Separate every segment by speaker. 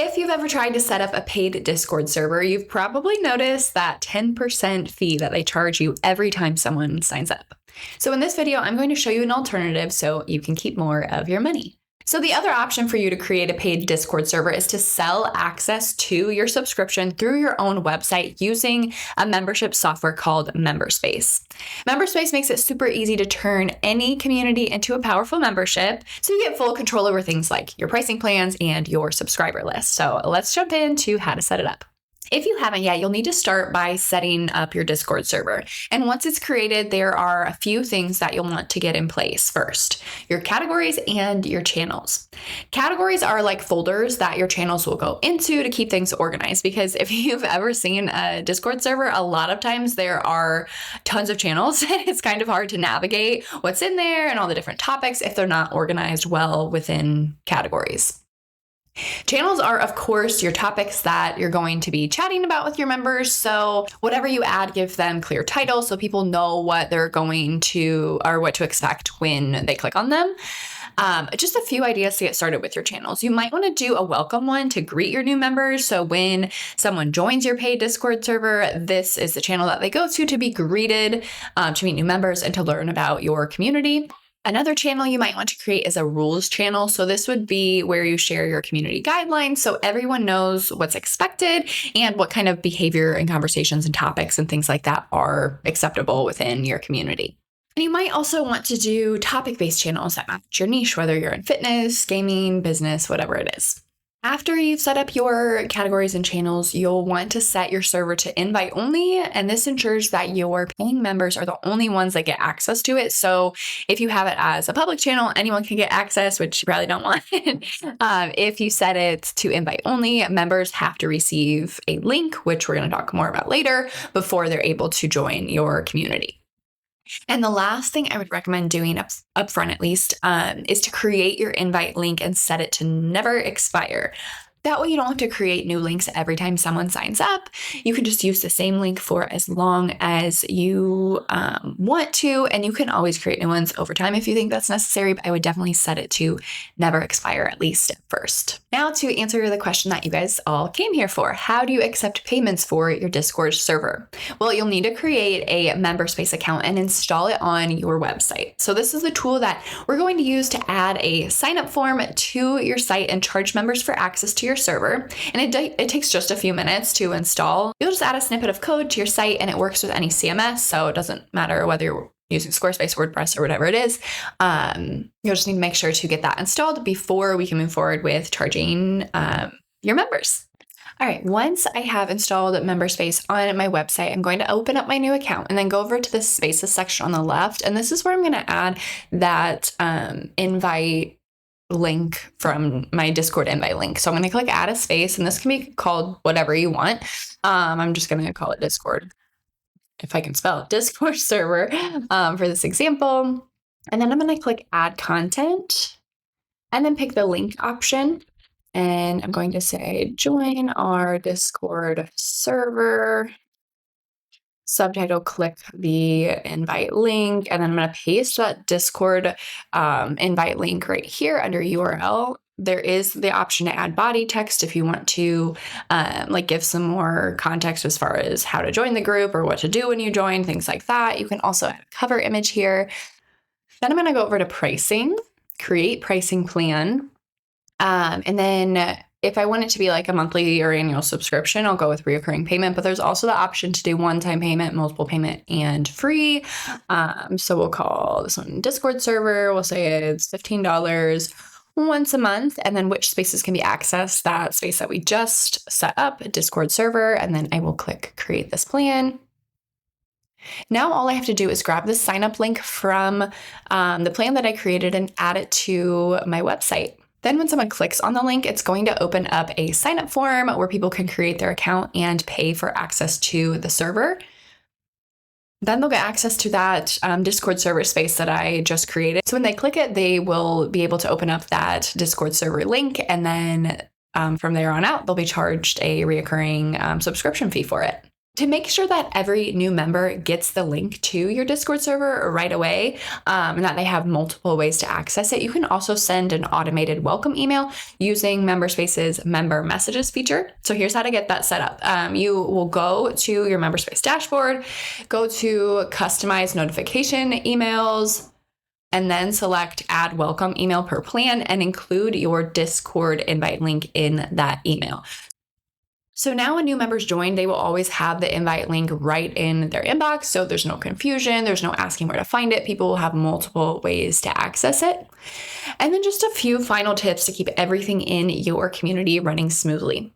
Speaker 1: If you've ever tried to set up a paid Discord server, you've probably noticed that 10% fee that they charge you every time someone signs up. So in this video, I'm going to show you an alternative so you can keep more of your money. So the other option for you to create a paid Discord server is to sell access to your subscription through your own website using a membership software called MemberSpace. MemberSpace makes it super easy to turn any community into a powerful membership, so you get full control over things like your pricing plans and your subscriber list. So let's jump into how to set it up. If you haven't yet, you'll need to start by setting up your Discord server. And once it's created, there are a few things that you'll want to get in place first: your categories and your channels. Categories are like folders that your channels will go into to keep things organized, because if you've ever seen a Discord server, a lot of times there are tons of channels and it's kind of hard to navigate what's in there and all the different topics if they're not organized well within categories. Channels are, of course, your topics that you're going to be chatting about with your members. So whatever you add, give them clear titles so people know what they're going to, or what to expect when they click on them. Just a few ideas to get started with your channels. You might want to do a welcome one to greet your new members. So when someone joins your paid Discord server, this is the channel that they go to be greeted, to meet new members and to learn about your community. Another channel you might want to create is a rules channel. So this would be where you share your community guidelines so everyone knows what's expected and what kind of behavior and conversations and topics and things like that are acceptable within your community. And you might also want to do topic-based channels that match your niche, whether you're in fitness, gaming, business, whatever it is. After you've set up your categories and channels, you'll want to set your server to invite only, and this ensures that your paying members are the only ones that get access to it. So if you have it as a public channel, anyone can get access, which you probably don't want. If you set it to invite only, members have to receive a link, which we're going to talk more about later, before they're able to join your community. And the last thing I would recommend doing up front, at least, is to create your invite link and set it to never expire. That way you don't have to create new links every time someone signs up. You can just use the same link for as long as you want to, and you can always create new ones over time if you think that's necessary, but I would definitely set it to never expire, at least at first. Now to answer the question that you guys all came here for: how do you accept payments for your Discord server? Well, you'll need to create a MemberSpace account and install it on your website. So this is the tool that we're going to use to add a sign-up form to your site and charge members for access to your server. And it takes just a few minutes to install. You'll just add a snippet of code to your site and it works with any CMS. So it doesn't matter whether you're using Squarespace, WordPress, or whatever it is. You'll just need to make sure to get that installed before we can move forward with charging your members. All right, once I have installed MemberSpace on my website, I'm going to open up my new account and then go over to the Spaces section on the left. And this is where I'm going to add that invite link from my Discord invite link. So I'm going to click add a space, and this can be called whatever you want. I'm just going to call it Discord, if I can spell it, Discord server for this example. And then I'm going to click add content and then pick the link option. And I'm going to say join our Discord server. Subtitle, click the invite link, and then I'm going to paste that Discord invite link right here under URL. There is the option to add body text if you want to give some more context as far as how to join the group or what to do when you join, things like that. You can also add a cover image here. Then I'm going to go over to pricing, create pricing plan. And then if I want it to be like a monthly or annual subscription, I'll go with recurring payment, but there's also the option to do one-time payment, multiple payment, and free. So we'll call this one Discord server. We'll say it's $15 once a month, and then which spaces can be accessed, that space that we just set up, a Discord server, and then I will click create this plan. Now all I have to do is grab the sign up link from the plan that I created and add it to my website. Then when someone clicks on the link, it's going to open up a sign-up form where people can create their account and pay for access to the server. Then they'll get access to that Discord server space that I just created. So when they click it, they will be able to open up that Discord server link, and then from there on out, they'll be charged a reoccurring subscription fee for it. To make sure that every new member gets the link to your Discord server right away, and that they have multiple ways to access it, you can also send an automated welcome email using MemberSpace's member messages feature. So here's how to get that set up. You will go to your MemberSpace dashboard, go to customize notification emails, and then select add welcome email per plan and include your Discord invite link in that email. So now when new members join, they will always have the invite link right in their inbox. So there's no confusion. There's no asking where to find it. People will have multiple ways to access it. And then just a few final tips to keep everything in your community running smoothly.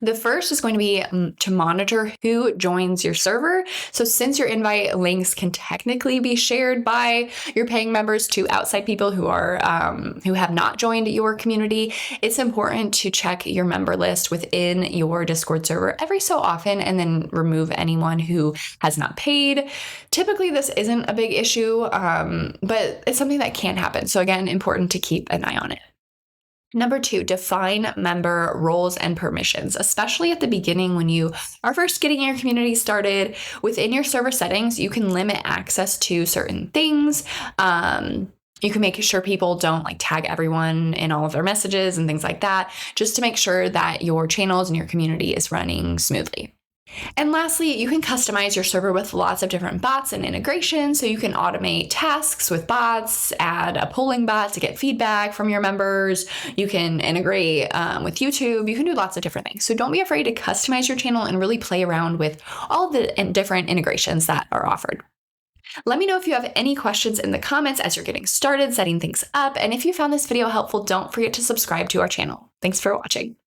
Speaker 1: The first is going to be to monitor who joins your server. So since your invite links can technically be shared by your paying members to outside people who are who have not joined your community, it's important to check your member list within your Discord server every so often and then remove anyone who has not paid. Typically, this isn't a big issue, but it's something that can happen. So again, important to keep an eye on it. Number 2, define member roles and permissions, especially at the beginning when you are first getting your community started. Within your server settings, you can limit access to certain things. You can make sure people don't tag everyone in all of their messages and things like that, just to make sure that your channels and your community is running smoothly. And lastly, you can customize your server with lots of different bots and integrations. So you can automate tasks with bots, add a polling bot to get feedback from your members. You can integrate with YouTube. You can do lots of different things. So don't be afraid to customize your channel and really play around with all the different integrations that are offered. Let me know if you have any questions in the comments as you're getting started setting things up. And if you found this video helpful, don't forget to subscribe to our channel. Thanks for watching.